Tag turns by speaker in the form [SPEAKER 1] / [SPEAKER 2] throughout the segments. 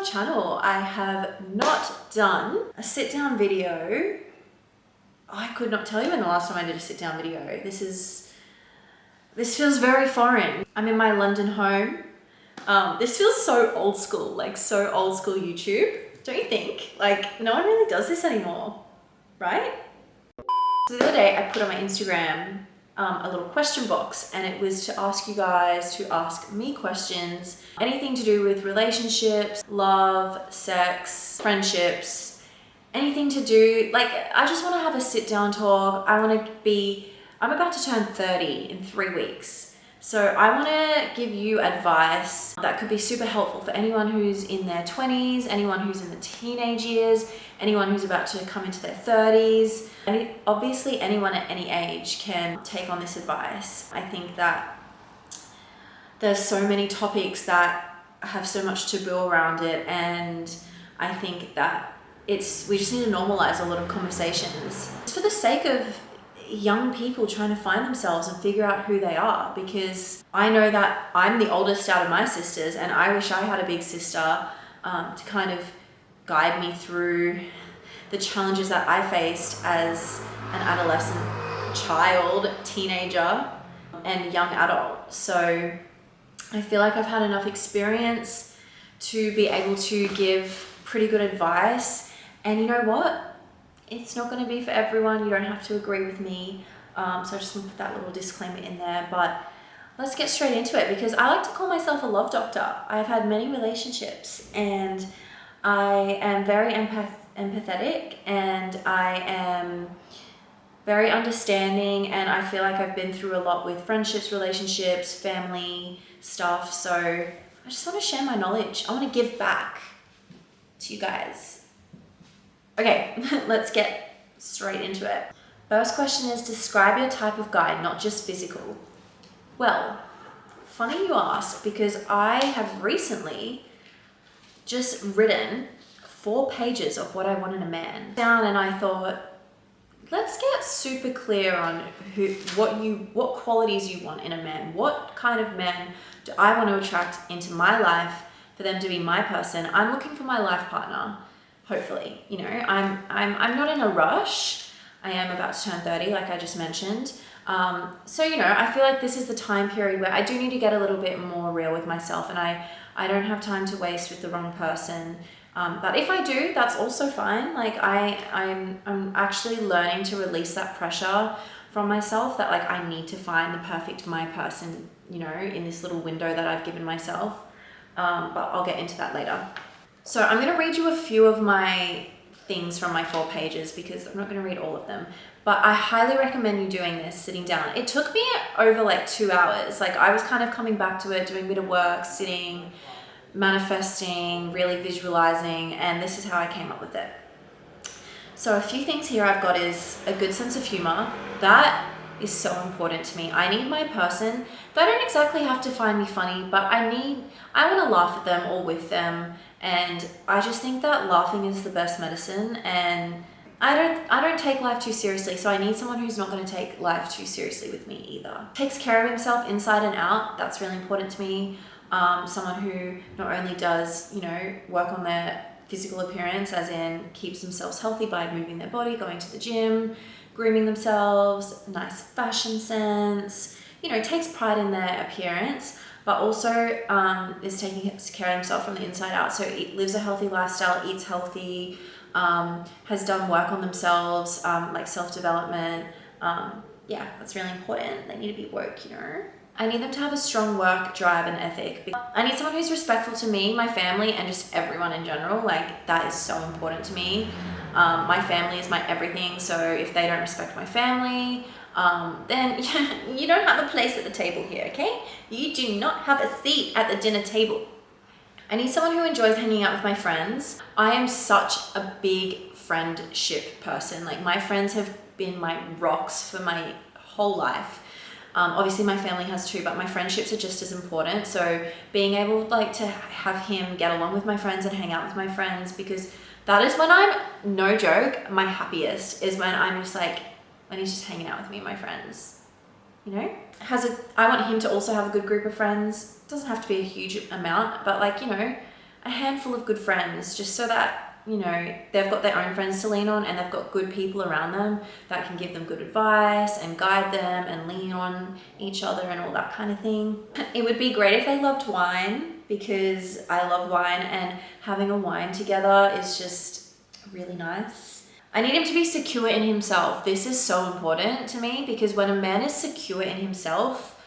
[SPEAKER 1] vlog channel. I have not done a sit down video. I could not tell you when the last time I did a sit down video. This feels very foreign. I'm in my London home. This feels so old school, like so old school YouTube. Don't you think? Like no one really does this anymore, right? So the other day I put on my Instagram a little question box, and it was to ask you guys to ask me questions, anything to do with relationships, love, sex, friendships, anything to do, like I just want to have a sit down talk. I'm about to turn 30 in 3 weeks. So I want to give you advice that could be super helpful for anyone who's in their 20s, anyone who's in the teenage years, anyone who's about to come into their 30s. And obviously anyone at any age can take on this advice. I think that there's so many topics that have so much taboo around it, and I think that we just need to normalize a lot of conversations. It's for the sake of young people trying to find themselves and figure out who they are, because I know that I'm the oldest out of my sisters, and I wish I had a big sister to kind of guide me through the challenges that I faced as an adolescent, child, teenager, and young adult. So I feel like I've had enough experience to be able to give pretty good advice. And you know what? It's not going to be for everyone. You don't have to agree with me. So I just want to put that little disclaimer in there. But let's get straight into it, because I like to call myself a love doctor. I've had many relationships, and I am very empathetic, and I am very understanding, and I feel like I've been through a lot with friendships, relationships, family stuff. So I just want to share my knowledge. I want to give back to you guys. Okay, let's get straight into it. First question is, describe your type of guy, not just physical. Well, funny you ask, because I have recently just written 4 pages of what I want in a man down, and I thought, let's get super clear on what qualities you want in a man. What kind of man do I want to attract into my life for them to be my person? I'm looking for my life partner. Hopefully, you know, I'm not in a rush. I am about to turn 30, like I just mentioned. So, you know, I feel like this is the time period where I do need to get a little bit more real with myself, and I don't have time to waste with the wrong person. But if I do, that's also fine. Like I'm actually learning to release that pressure from myself, that like I need to find the perfect my person, you know, in this little window that I've given myself. But I'll get into that later. So I'm going to read you a few of my things from my 4 pages, because I'm not going to read all of them, but I highly recommend you doing this sitting down. It took me over like 2 hours. Like I was kind of coming back to it, doing a bit of work, sitting, manifesting, really visualizing, and this is how I came up with it. So a few things here I've got is a good sense of humor. That is so important to me. I need my person. They don't exactly have to find me funny, but I want to laugh at them or with them. And I just think that laughing is the best medicine, and I don't take life too seriously, so I need someone who's not going to take life too seriously with me either. Takes care of himself inside and out. That's really important to me. Someone who not only does, you know, work on their physical appearance, as in keeps themselves healthy by moving their body, going to the gym, grooming themselves, nice fashion sense, you know, takes pride in their appearance, but also is taking care of himself from the inside out. So lives a healthy lifestyle, eats healthy, has done work on themselves, like self-development. Yeah, that's really important. They need to be woke, you know. I need them to have a strong work drive and ethic. I need someone who's respectful to me, my family, and just everyone in general. Like that is so important to me. My family is my everything. So if they don't respect my family, then you don't have a place at the table here, okay? You do not have a seat at the dinner table. I need someone who enjoys hanging out with my friends. I am such a big friendship person. Like my friends have been my rocks for my whole life. Obviously my family has too, but my friendships are just as important. So being able like to have him get along with my friends and hang out with my friends, because that is when I'm, no joke, my happiest is when I'm just like, when he's just hanging out with me and my friends, you know? I want him to also have a good group of friends. It doesn't have to be a huge amount, but like, you know, a handful of good friends, just so that, you know, they've got their own friends to lean on and they've got good people around them that can give them good advice and guide them and lean on each other and all that kind of thing. It would be great if they loved wine, because I love wine, and having a wine together is just really nice. I need him to be secure in himself. This is so important to me, because when a man is secure in himself,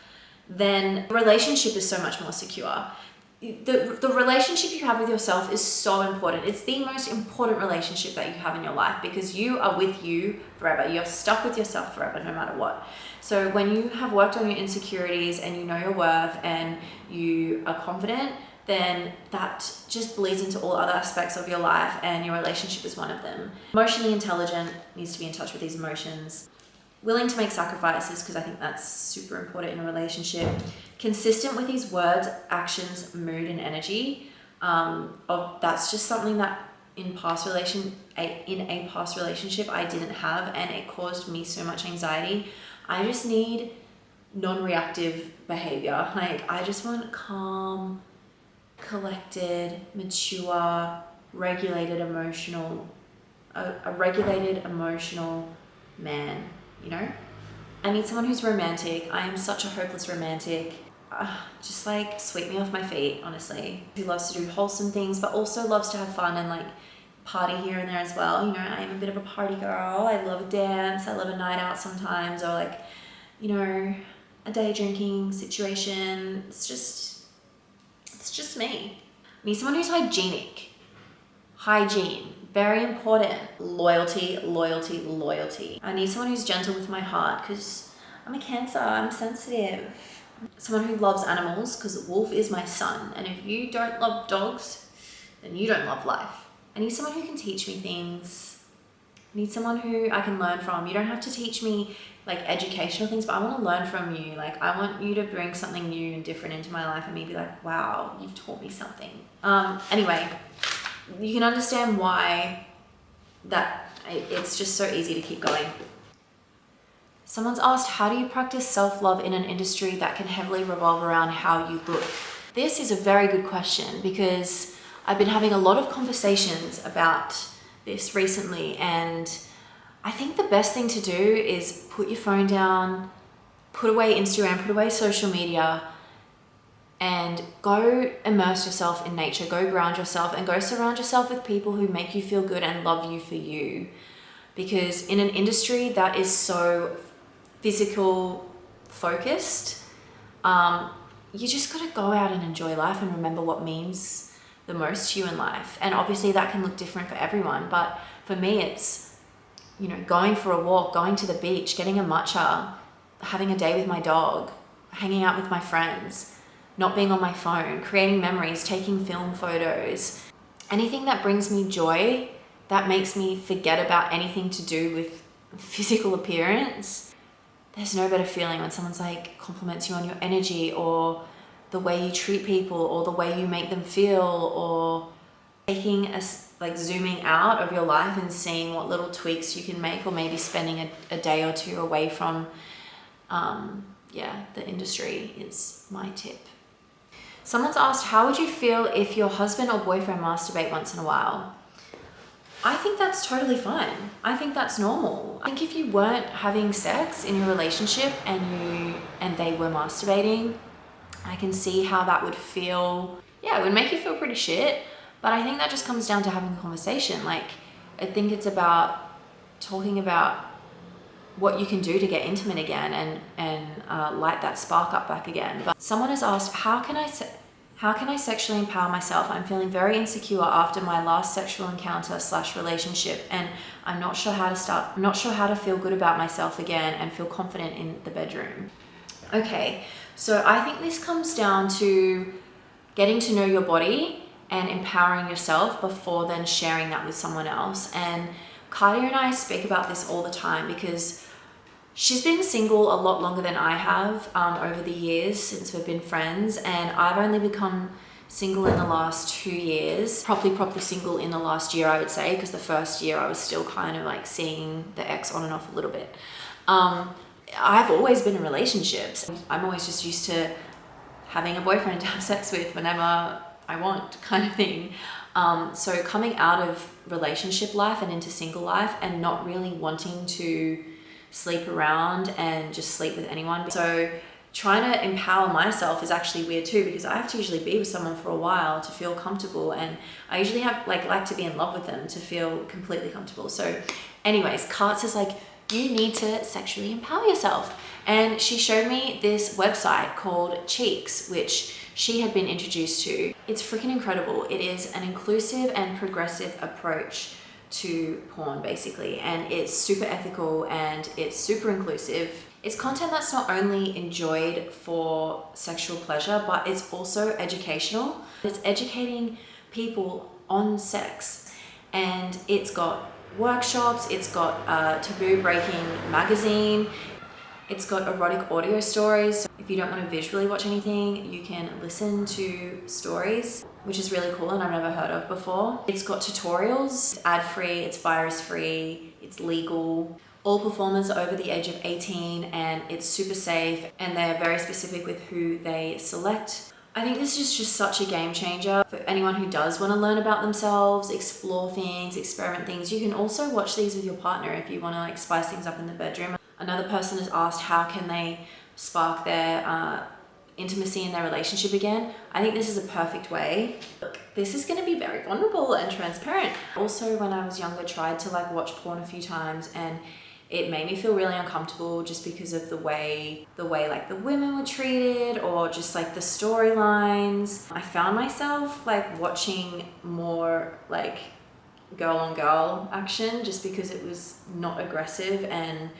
[SPEAKER 1] then the relationship is so much more secure. The relationship you have with yourself is so important. It's the most important relationship that you have in your life, because you are with you forever. You're stuck with yourself forever, no matter what. So when you have worked on your insecurities and you know your worth and you are confident, then that just bleeds into all other aspects of your life, and your relationship is one of them. Emotionally intelligent, needs to be in touch with these emotions. Willing to make sacrifices, because I think that's super important in a relationship. Consistent with his words, actions, mood, and energy. That's just something that in a past relationship I didn't have, and it caused me so much anxiety. I just need non-reactive behavior. Like, I just want calm, collected, mature, regulated emotional, a regulated emotional man, you know? I need someone who's romantic. I am such a hopeless romantic. Just like sweep me off my feet, honestly. Who loves to do wholesome things, but also loves to have fun and like party here and there as well. You know, I am a bit of a party girl. I love a dance. I love a night out sometimes, or like, you know, a day drinking situation. It's just me. I need someone who's hygienic. Hygiene, very important. Loyalty, loyalty, loyalty. I need someone who's gentle with my heart, because I'm a Cancer, I'm sensitive. Someone who loves animals, because Wolf is my son. And if you don't love dogs, then you don't love life. I need someone who can teach me things. I need someone who I can learn from. You don't have to teach me like educational things, but I want to learn from you. Like, I want you to bring something new and different into my life, and me be like, wow, you've taught me something. Anyway, you can understand why it's just so easy to keep going. Someone's asked, how do you practice self-love in an industry that can heavily revolve around how you look? This is a very good question, because I've been having a lot of conversations about this recently, and I think the best thing to do is put your phone down, put away Instagram, put away social media, and go immerse yourself in nature, go ground yourself, and go surround yourself with people who make you feel good and love you for you. Because in an industry that is so physical focused, you just got to go out and enjoy life and remember what means the most to you in life. And obviously that can look different for everyone, but for me it's, you know, going for a walk, going to the beach, getting a matcha, having a day with my dog, hanging out with my friends, not being on my phone, creating memories, taking film photos, anything that brings me joy, that makes me forget about anything to do with physical appearance. There's no better feeling when someone's like compliments you on your energy, or the way you treat people, or the way you make them feel, or zooming out of your life and seeing what little tweaks you can make, or maybe spending a day or two away from the industry is my tip. Someone's asked, how would you feel if your husband or boyfriend masturbate once in a while? I think that's totally fine. I think that's normal. I think if you weren't having sex in your relationship and they were masturbating, I can see how that would feel. Yeah, it would make you feel pretty shit. But I think that just comes down to having a conversation. Like, I think it's about talking about what you can do to get intimate again and light that spark up back again. But someone has asked, how can I sexually empower myself? I'm feeling very insecure after my last sexual encounter / relationship, and I'm not sure how to feel good about myself again and feel confident in the bedroom. Okay, so I think this comes down to getting to know your body and empowering yourself before then sharing that with someone else. And Katia and I speak about this all the time, because she's been single a lot longer than I have over the years since we've been friends, and I've only become single in the last 2 years. Properly single in the last year, I would say, because the first year I was still kind of like seeing the ex on and off a little bit. I've always been in relationships. I'm always just used to having a boyfriend to have sex with whenever I want kind of thing. So coming out of relationship life and into single life and not really wanting to sleep around and just sleep with anyone. So trying to empower myself is actually weird too, because I have to usually be with someone for a while to feel comfortable, and I usually have like to be in love with them to feel completely comfortable. So anyways, Kat says like, you need to sexually empower yourself. And she showed me this website called CUTIES, which she had been introduced to. It's freaking incredible. It is an inclusive and progressive approach to porn basically, and it's super ethical and it's super inclusive. It's content that's not only enjoyed for sexual pleasure, but it's also educational. It's educating people on sex, and it's got workshops, it's got a taboo breaking magazine, it's got erotic audio stories. So if you don't want to visually watch anything, you can listen to stories, which is really cool and I've never heard of before. It's got tutorials, it's ad-free, it's virus-free, it's legal. All performers are over the age of 18 and it's super safe, and they're very specific with who they select. I think this is just such a game changer for anyone who does want to learn about themselves, explore things, experiment things. You can also watch these with your partner if you want to like spice things up in the bedroom. Another person has asked how can they spark their intimacy in their relationship again. I think this is a perfect way. Look, this is going to be very vulnerable and transparent. Also, when I was younger, tried to like watch porn a few times, and it made me feel really uncomfortable just because of the way like the women were treated, or just like the storylines. I found myself like watching more like girl on girl action just because it was not aggressive, and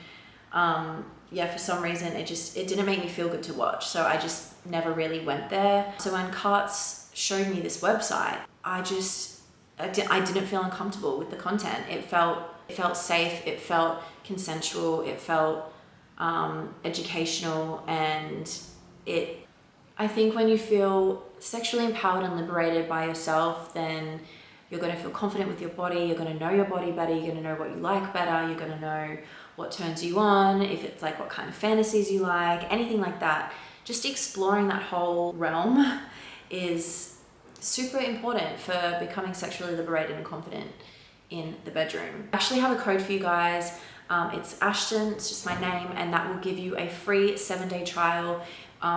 [SPEAKER 1] yeah, for some reason it didn't make me feel good to watch, so I just never really went there. So when Katz showed me this website, I didn't feel uncomfortable with the content. It felt safe, it felt consensual, it felt educational, and I think when you feel sexually empowered and liberated by yourself, then you're going to feel confident with your body, you're going to know your body better, you're going to know what you like better, you're going to know what turns you on, if it's like what kind of fantasies you like, anything like that. Just exploring that whole realm is super important for becoming sexually liberated and confident in the bedroom. I actually have a code for you guys. It's Ashton, it's just my name, and that will give you a free 7-day trial.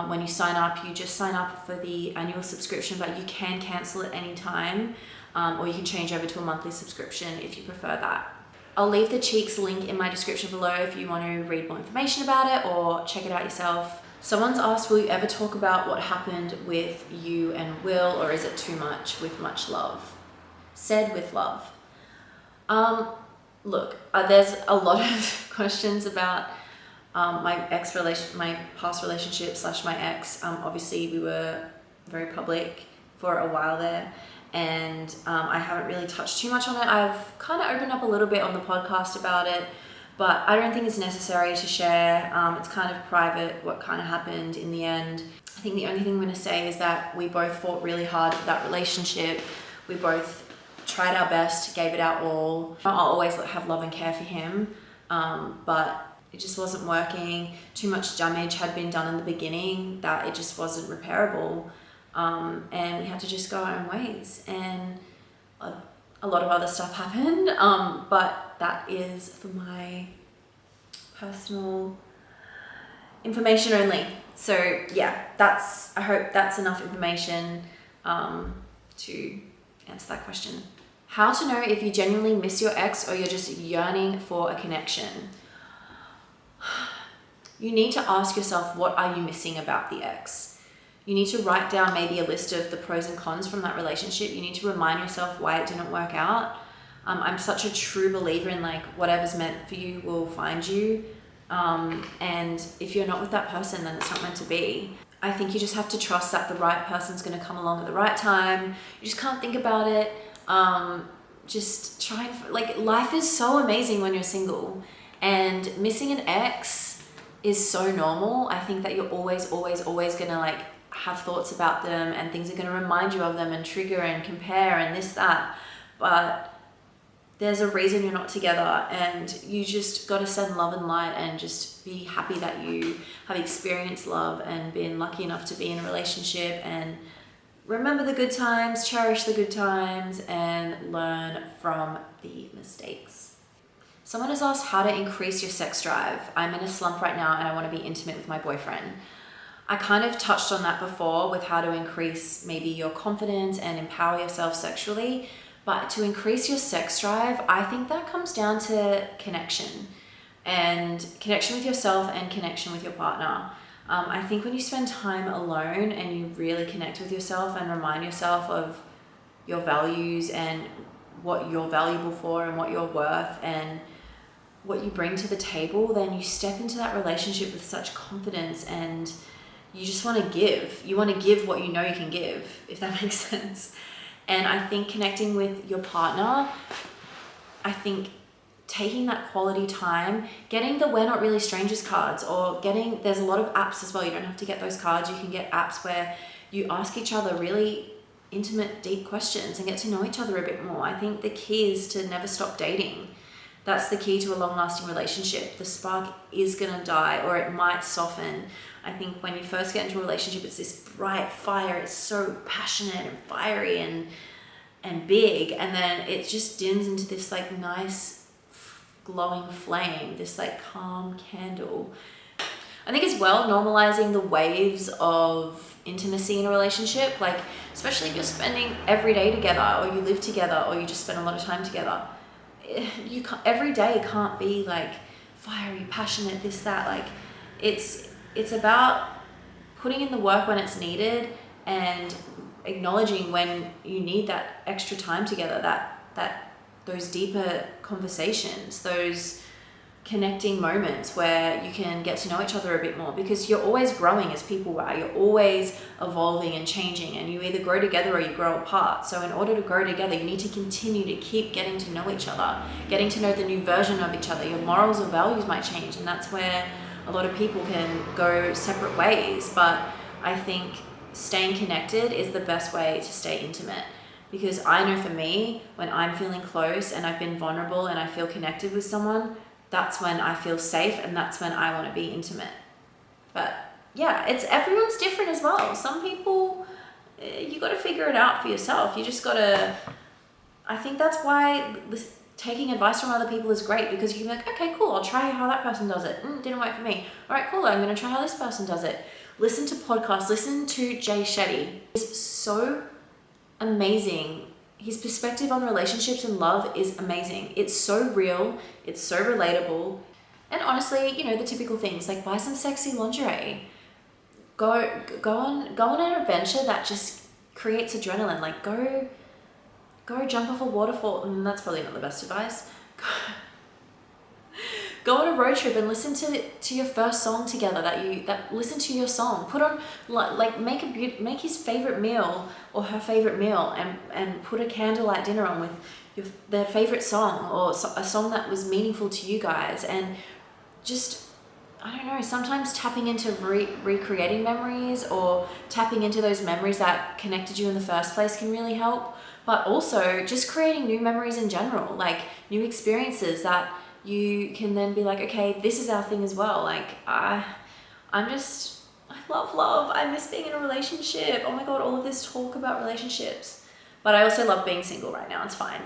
[SPEAKER 1] When you sign up, you just sign up for the annual subscription, but you can cancel at any time, or you can change over to a monthly subscription if you prefer that. I'll leave the Cheeks link in my description below if you want to read more information about it or check it out yourself. Someone's asked, will you ever talk about what happened with you and Will, or is it too much with much love? Said with love. Look, there's a lot of questions about my past relationship / my ex. Obviously we were very public for a while there, and I haven't really touched too much on it. I've kind of opened up a little bit on the podcast about it, but I don't think it's necessary to share. It's kind of private what kind of happened in the end. I think the only thing I'm going to say is that we both fought really hard for that relationship. We both tried our best, gave it our all. I'll always have love and care for him, but it just wasn't working. Too much damage had been done in the beginning that it just wasn't repairable. And we had to just go our own ways, and a lot of other stuff happened, but that is for my personal information only. So yeah, I hope that's enough information to answer that question. How to know if you genuinely miss your ex or you're just yearning for a connection. You need to ask yourself, what are you missing about the ex? You need to write down maybe a list of the pros and cons from that relationship. You need to remind yourself why it didn't work out. I'm such a true believer in like whatever's meant for you will find you. And if you're not with that person, then it's not meant to be. I think you just have to trust that the right person's going to come along at the right time. You just can't think about it. Just try and like, life is so amazing when you're single, and missing an ex is so normal. I think that you're always gonna like have thoughts about them, and things are gonna remind you of them and trigger and compare and this, that, but there's a reason you're not together, and you just got to send love and light and just be happy that you have experienced love and been lucky enough to be in a relationship and remember the good times, cherish the good times, and learn from the mistakes. Someone has asked how to increase your sex drive. I'm in a slump right now and I want to be intimate with my boyfriend. I kind of touched on that before with how to increase maybe your confidence and empower yourself sexually. But to increase your sex drive, I think that comes down to connection, and connection with yourself and connection with your partner. I think when you spend time alone and you really connect with yourself and remind yourself of your values and what you're valuable for and what you're worth and what you bring to the table, then you step into that relationship with such confidence, and you just want to give. You want to give what you know you can give, if that makes sense. And I think connecting with your partner, I think taking that quality time, getting the We're Not Really Strangers cards, or there's a lot of apps as well. You don't have to get those cards. You can get apps where you ask each other really intimate, deep questions and get to know each other a bit more. I think the key is to never stop dating. That's the key to a long-lasting relationship. The spark is gonna die, or it might soften. I think when you first get into a relationship, it's this bright fire. It's so passionate and fiery and big, and then it just dims into this like nice glowing flame, this like calm candle. I think as well, normalizing the waves of intimacy in a relationship, like especially if you're spending every day together, or you live together, or you just spend a lot of time together. Every day can't be like fiery, passionate, this, that. Like it's about putting in the work when it's needed and acknowledging when you need that extra time together, that those deeper conversations, those connecting moments where you can get to know each other a bit more, because you're always growing as people are. You're always evolving and changing, and you either grow together or you grow apart. So in order to grow together, you need to continue to keep getting to know each other, getting to know the new version of each other. Your morals or values might change, and that's where a lot of people can go separate ways. But I think staying connected is the best way to stay intimate, because I know for me, when I'm feeling close and I've been vulnerable and I feel connected with someone, that's when I feel safe, and that's when I want to be intimate. But yeah, everyone's different as well. Some people, you got to figure it out for yourself. You just got to, I think that's why taking advice from other people is great, because you can be like, okay, cool, I'll try how that person does it. Didn't work for me. All right, cool, I'm going to try how this person does it. Listen to podcasts, listen to Jay Shetty. It's so amazing. His perspective on relationships and love is amazing. It's so real, it's so relatable. And honestly, the typical things like buy some sexy lingerie. Go on an adventure that just creates adrenaline. Like go jump off a waterfall. That's probably not the best advice. Go on a road trip and listen to your first song together. Listen to your song. Put on make his favorite meal or her favorite meal, and put a candlelight dinner on with their favorite song, or a song that was meaningful to you guys. And just, I don't know, sometimes tapping into recreating memories, or tapping into those memories that connected you in the first place can really help. But also just creating new memories in general, like new experiences that you can then be like, okay, this is our thing as well. Like I love love. I miss being in a relationship. Oh my God, all of this talk about relationships. But I also love being single right now. It's fine.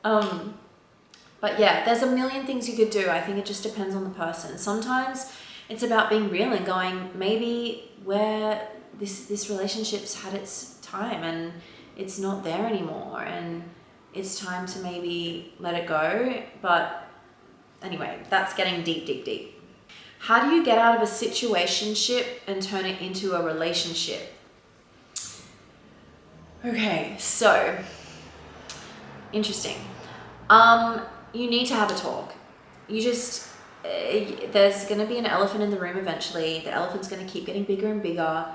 [SPEAKER 1] But yeah, there's a million things you could do. I think it just depends on the person. Sometimes it's about being real and going, maybe where this relationship's had its time and it's not there anymore, and it's time to maybe let it go. But anyway, that's getting deep. How do you get out of a situationship and turn it into a relationship? Okay, so interesting. You need to have a talk. There's going to be an elephant in the room eventually. The elephant's going to keep getting bigger and bigger.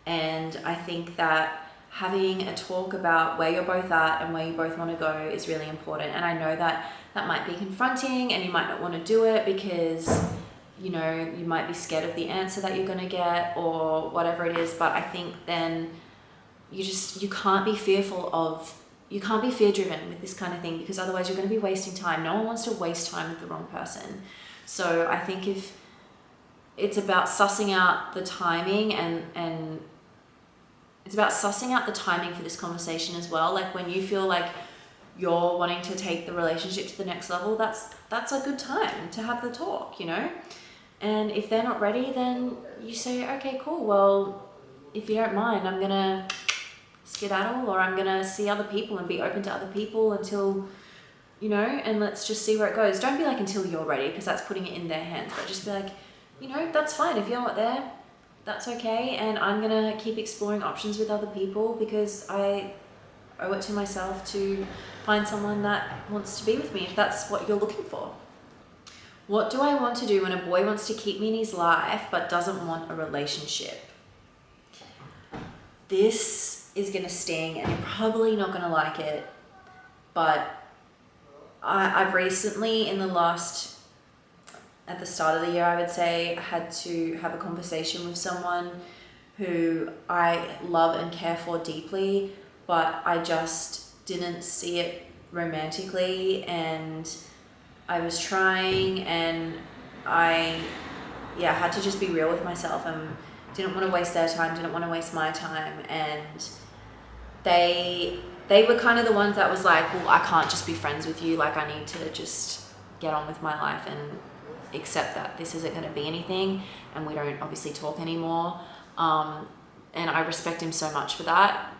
[SPEAKER 1] And I think that having a talk about where you're both at and where you both want to go is really important. And I know that might be confronting, and you might not want to do it because, you might be scared of the answer that you're going to get or whatever it is. But I think then you can't be fear driven with this kind of thing, because otherwise you're going to be wasting time. No one wants to waste time with the wrong person. So I think if it's about sussing out the timing and It's about sussing out the timing for this conversation as well. Like when you feel like you're wanting to take the relationship to the next level, that's a good time to have the talk, you know? And if they're not ready, then you say, okay, cool. Well, if you don't mind, I'm gonna skedaddle, or I'm gonna see other people and be open to other people until, you know, and let's just see where it goes. Don't be like until you're ready, because that's putting it in their hands, but just be like, you know, that's fine. If you're not there, that's okay. And I'm gonna keep exploring options with other people because I owe it to myself to find someone that wants to be with me, if that's what you're looking for. What do I want to do when a boy wants to keep me in his life but doesn't want a relationship? This is gonna sting and you're probably not gonna like it, but I've recently, at the start of the year, I would say, had to have a conversation with someone who I love and care for deeply, but I just didn't see it romantically, and I was trying, and I had to just be real with myself and didn't want to waste their time, didn't want to waste my time, and they were kind of the ones that was like, well, I can't just be friends with you, like I need to just get on with my life and accept that this isn't going to be anything, and we don't obviously talk anymore, and I respect him so much for that.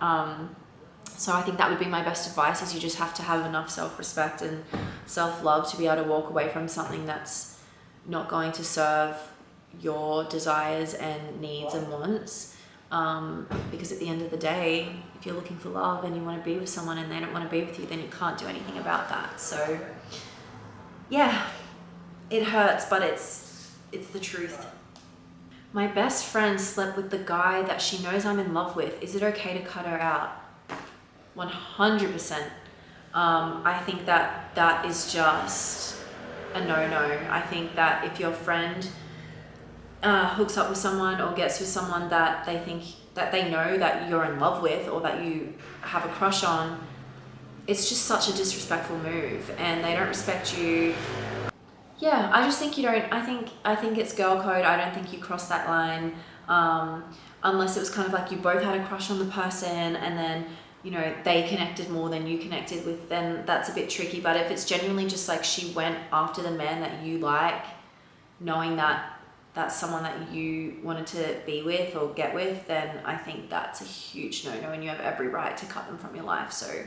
[SPEAKER 1] So I think that would be my best advice, is you just have to have enough self-respect and self-love to be able to walk away from something that's not going to serve your desires and needs and wants, because at the end of the day, if you're looking for love and you want to be with someone and they don't want to be with you, then you can't do anything about that. So yeah, it hurts, but it's the truth. My best friend slept with the guy that she knows I'm in love with. Is it okay to cut her out? 100%. I think that is just a no-no. I think that if your friend hooks up with someone or gets with someone that they know that you're in love with or that you have a crush on, it's just such a disrespectful move, and they don't respect you. Yeah, I just think you don't. I think it's girl code. I don't think you cross that line, unless it was kind of like you both had a crush on the person and then, you know, they connected more than you connected with, then that's a bit tricky. But if it's genuinely just like she went after the man that you like, knowing that that's someone that you wanted to be with or get with, then I think that's a huge no-no, and you have every right to cut them from your life. So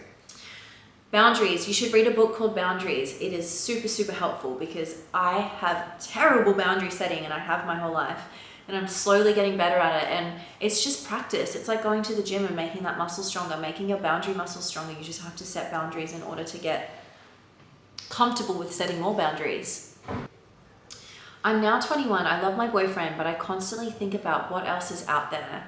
[SPEAKER 1] boundaries. You should read a book called Boundaries. It is super, super helpful, because I have terrible boundary setting, and I have my whole life, and I'm slowly getting better at it. And it's just practice. It's like going to the gym and making that muscle stronger, making your boundary muscle stronger. You just have to set boundaries in order to get comfortable with setting more boundaries. I'm now 21. I love my boyfriend, but I constantly think about what else is out there.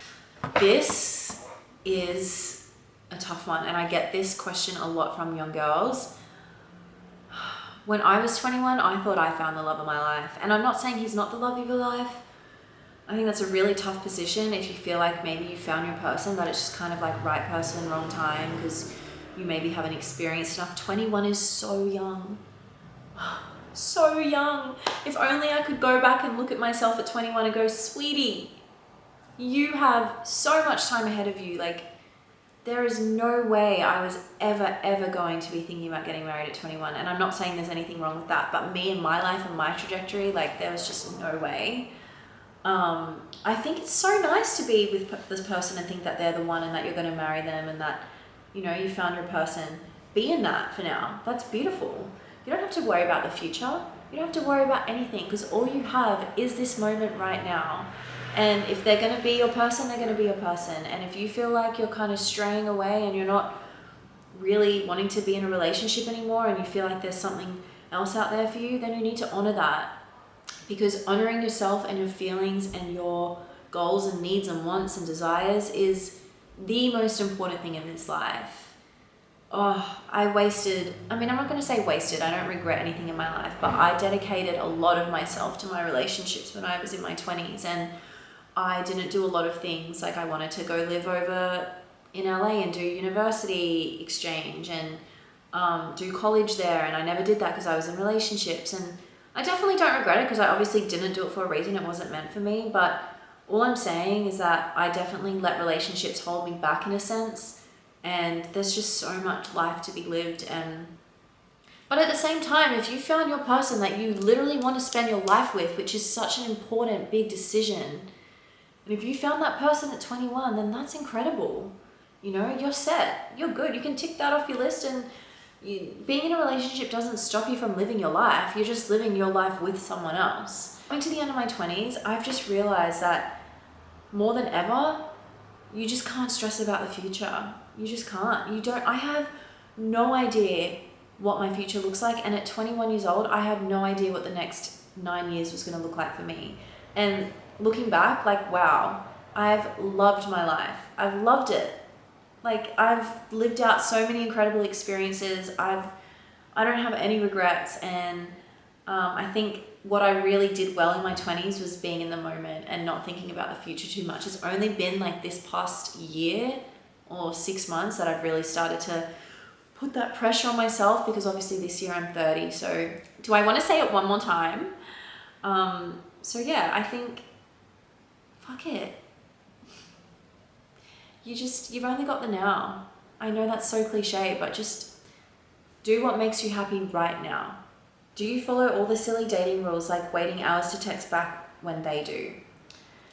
[SPEAKER 1] This is a tough one, and I get this question a lot from young girls. When I was 21, I thought I found the love of my life, and I'm not saying he's not the love of your life. I think that's a really tough position if you feel like maybe you found your person, but it's just kind of like right person, wrong time, because you maybe haven't experienced enough. 21 is so young. So young. If only I could go back and look at myself at 21 and go, sweetie, you have so much time ahead of you. Like, there is no way I was ever going to be thinking about getting married at 21. And I'm not saying there's anything wrong with that, but me and my life and my trajectory, like, there was just no way. I think it's so nice to be with this person and think that they're the one and that you're going to marry them and that, you know, you found your person. Be in that for now. That's beautiful. You don't have to worry about the future. You don't have to worry about anything, because all you have is this moment right now. And if they're going to be your person, they're going to be your person. And if you feel like you're kind of straying away and you're not really wanting to be in a relationship anymore, and you feel like there's something else out there for you, then you need to honor that. Because honoring yourself and your feelings and your goals and needs and wants and desires is the most important thing in this life. Oh, I'm not going to say wasted. I don't regret anything in my life, but I dedicated a lot of myself to my relationships when I was in my 20s, and I didn't do a lot of things. Like, I wanted to go live over in LA and do university exchange and do college there, and I never did that because I was in relationships. And I definitely don't regret it, because I obviously didn't do it for a reason. It wasn't meant for me, but All I'm saying is that I definitely let relationships hold me back in a sense, and there's just so much life to be lived. But at the same time, if you found your person that you literally want to spend your life with, which is such an important, big decision, and if you found that person at 21, then that's incredible. You know, you're set, you're good. You can tick that off your list, and being in a relationship doesn't stop you from living your life. You're just living your life with someone else. Coming to the end of my 20s, I've just realized that more than ever, you just can't stress about the future. You just can't. I have no idea what my future looks like. And at 21 years old, I had no idea what the next 9 years was going to look like for me. And looking back, like, wow, I've loved my life. I've loved it. Like, I've lived out so many incredible experiences. I don't have any regrets. And I think what I really did well in my 20s was being in the moment and not thinking about the future too much. It's only been like this past year or 6 months that I've really started to put that pressure on myself, because obviously this year I'm 30. So do I want to say it one more time? So yeah, I think, fuck it. You've only got the now. I know that's so cliche, but just do what makes you happy right now. Do you follow all the silly dating rules, like waiting hours to text back when they do?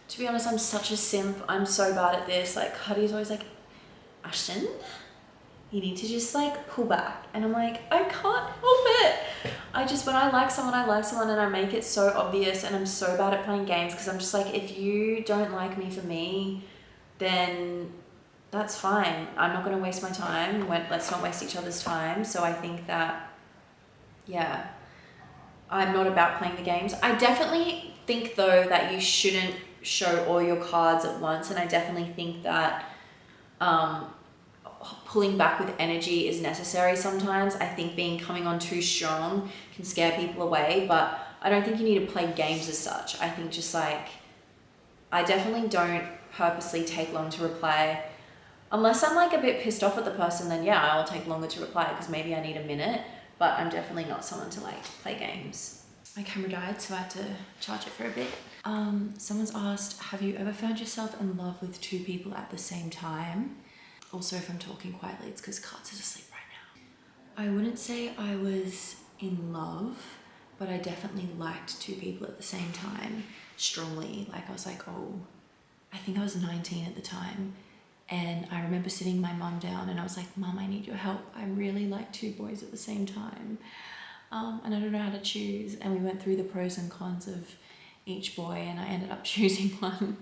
[SPEAKER 1] To be honest, I'm such a simp. I'm so bad at this. Like, Cudie's always like, Ashton, you need to just like pull back. And I'm like, I can't help it. When I like someone, and I make it so obvious, and I'm so bad at playing games, because I'm just like, if you don't like me for me, then that's fine. I'm not going to waste my time. Let's not waste each other's time. So I think that, yeah, I'm not about playing the games. I definitely think though that you shouldn't show all your cards at once. And I definitely think that pulling back with energy is necessary sometimes. I think coming on too strong can scare people away, but I don't think you need to play games as such. I think just like, I definitely don't purposely take long to reply. Unless I'm like a bit pissed off at the person, then yeah, I'll take longer to reply because maybe I need a minute, but I'm definitely not someone to like play games. My camera died, so I had to charge it for a bit. Someone's asked, have you ever found yourself in love with two people at the same time? Also, if I'm talking quietly, it's because Katz is asleep right now. I wouldn't say I was in love, but I definitely liked two people at the same time, strongly. Like, I was like, oh, I think I was 19 at the time. And I remember sitting my mum down and I was like, Mum, I need your help. I really like two boys at the same time. And I don't know how to choose. And we went through the pros and cons of each boy and I ended up choosing one.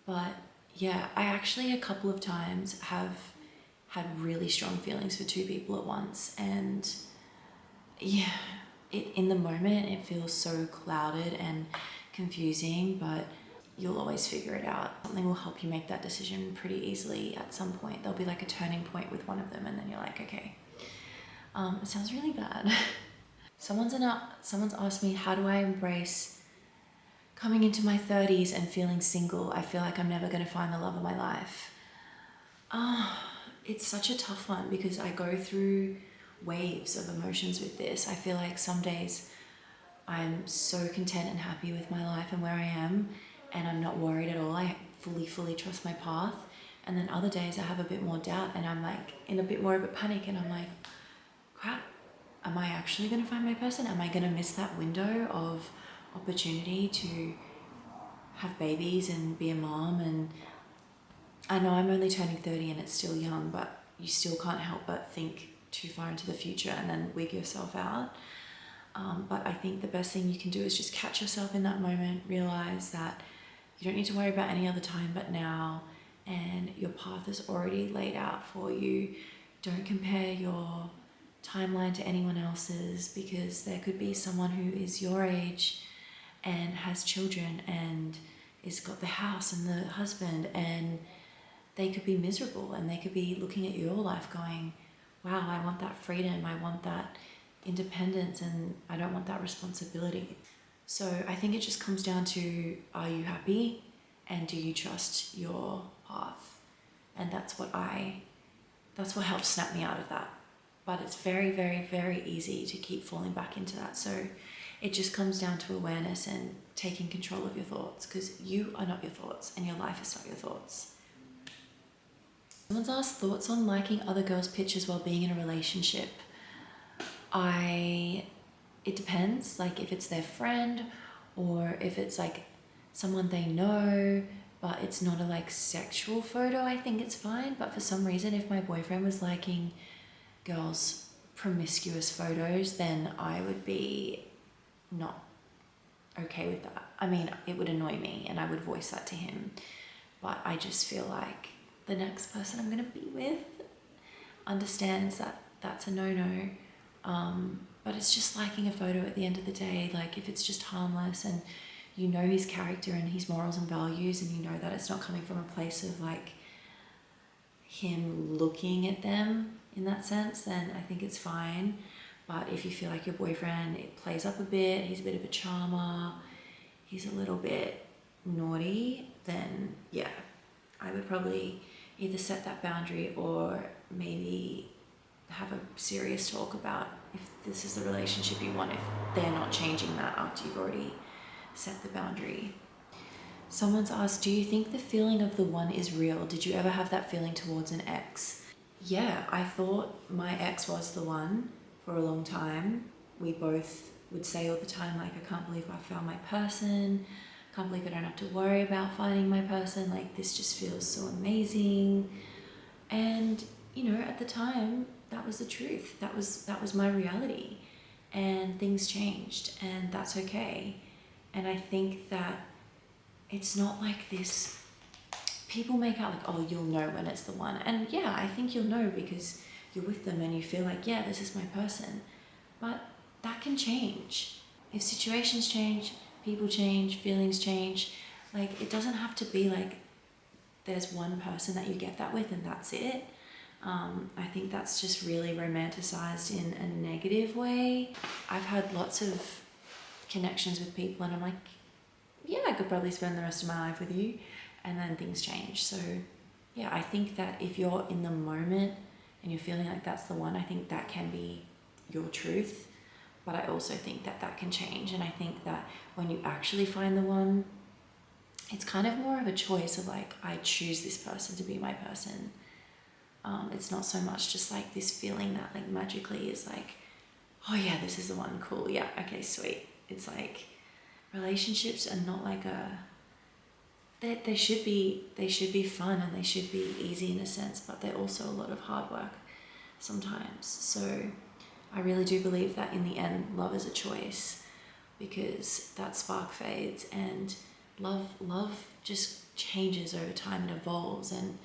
[SPEAKER 1] But yeah, I actually a couple of times have had really strong feelings for two people at once. And yeah, in the moment, it feels so clouded and confusing, but you'll always figure it out. Something will help you make that decision pretty easily at some point. There'll be like a turning point with one of them and then you're like, okay. It sounds really bad. Someone's asked me, how do I embrace coming into my 30s and feeling single? I feel like I'm never going to find the love of my life. It's such a tough one because I go through waves of emotions with this. I feel like some days I'm so content and happy with my life and where I am, and I'm not worried at all. I fully trust my path. And then other days I have a bit more doubt and I'm like in a bit more of a panic and I'm like, crap, am I actually going to find my person? Am I going to miss that window of opportunity to have babies and be a mom? And I know I'm only turning 30 and it's still young, but you still can't help but think too far into the future and then wig yourself out. But I think the best thing you can do is just catch yourself in that moment, realize that you don't need to worry about any other time but now, and your path is already laid out for you. Don't compare your timeline to anyone else's, because there could be someone who is your age and has children and is got the house and the husband, and they could be miserable and they could be looking at your life going, wow, I want that freedom, I want that independence, and I don't want that responsibility. So I think it just comes down to, are you happy and do you trust your path? And that's what helped snap me out of that. But it's very, very, very easy to keep falling back into that. So It just comes down to awareness and taking control of your thoughts, because you are not your thoughts and your life is not your thoughts. Someone's asked thoughts on liking other girls' pictures while being in a relationship. It depends, like if it's their friend or if it's like someone they know, but it's not a like sexual photo, I think it's fine. But for some reason, if my boyfriend was liking girls' promiscuous photos, then I would be not okay with that. I mean, it would annoy me and I would voice that to him. But I just feel like the next person I'm gonna be with understands that that's a no-no. But it's just liking a photo at the end of the day. Like if it's just harmless and you know his character and his morals and values, and you know that it's not coming from a place of like him looking at them in that sense, then I think it's fine. But if you feel like your boyfriend, it plays up a bit, he's a bit of a charmer, he's a little bit naughty, then yeah, I would probably either set that boundary or maybe have a serious talk about if this is the relationship you want, if they're not changing that after you've already set the boundary. Someone's asked, do you think the feeling of the one is real? Did you ever have that feeling towards an ex? Yeah, I thought my ex was the one for a long time. We both would say all the time, like, I can't believe I found my person. Can't believe I don't have to worry about finding my person. Like, this just feels so amazing. And, you know, at the time, that was the truth. That was my reality. And things changed, and that's okay. And I think that it's not like this, people make out like, oh, you'll know when it's the one. And yeah, I think you'll know because you're with them and you feel like, yeah, this is my person. But that can change. If situations change, people change, feelings change. Like, it doesn't have to be like there's one person that you get that with and that's it. I think that's just really romanticized in a negative way. I've had lots of connections with people and I'm like, yeah, I could probably spend the rest of my life with you, and then things change. So yeah, I think that if you're in the moment and you're feeling like that's the one, I think that can be your truth. But I also think that that can change, and I think that when you actually find the one, it's kind of more of a choice of like, I choose this person to be my person. It's not so much just like this feeling that like magically is like, oh yeah, this is the one, cool, yeah, okay, sweet. It's like, relationships are not like they should be fun and they should be easy in a sense, but they're also a lot of hard work sometimes. So I really do believe that in the end, love is a choice, because that spark fades and love just changes over time and evolves. And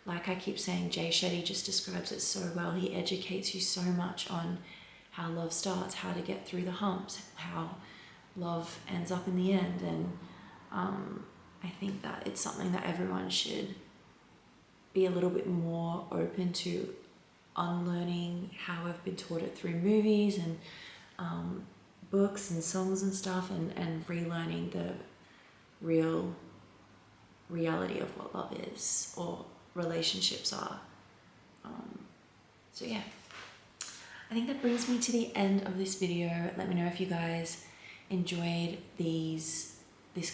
[SPEAKER 1] like I keep saying, Jay Shetty just describes it so well. He educates you so much on how love starts, how to get through the humps, how love ends up in the end. And I think that it's something that everyone should be a little bit more open to unlearning how we've been taught it through movies and books and songs and stuff, and relearning the real reality of what love is or relationships are. So yeah, I think that brings me to the end of this video. Let me know if you guys enjoyed this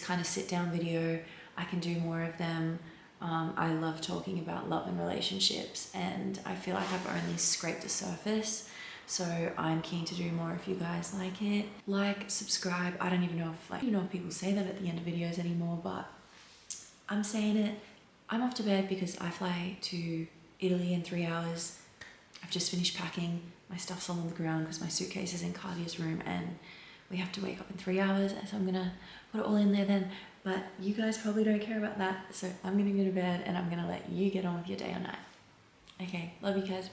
[SPEAKER 1] kind of sit down video. I can do more of them. I love talking about love and relationships, and I feel like I've only scraped the surface, so I'm keen to do more if you guys like it. Like, subscribe. I don't even know if people say that at the end of videos anymore, but I'm saying it. I'm off to bed because I fly to Italy in 3 hours. I've just finished packing. My stuff's all on the ground because my suitcase is in Cardia's room and we have to wake up in 3 hours, so I'm gonna put it all in there then. But you guys probably don't care about that, so I'm gonna go to bed and I'm gonna let you get on with your day or night. Okay, love you guys.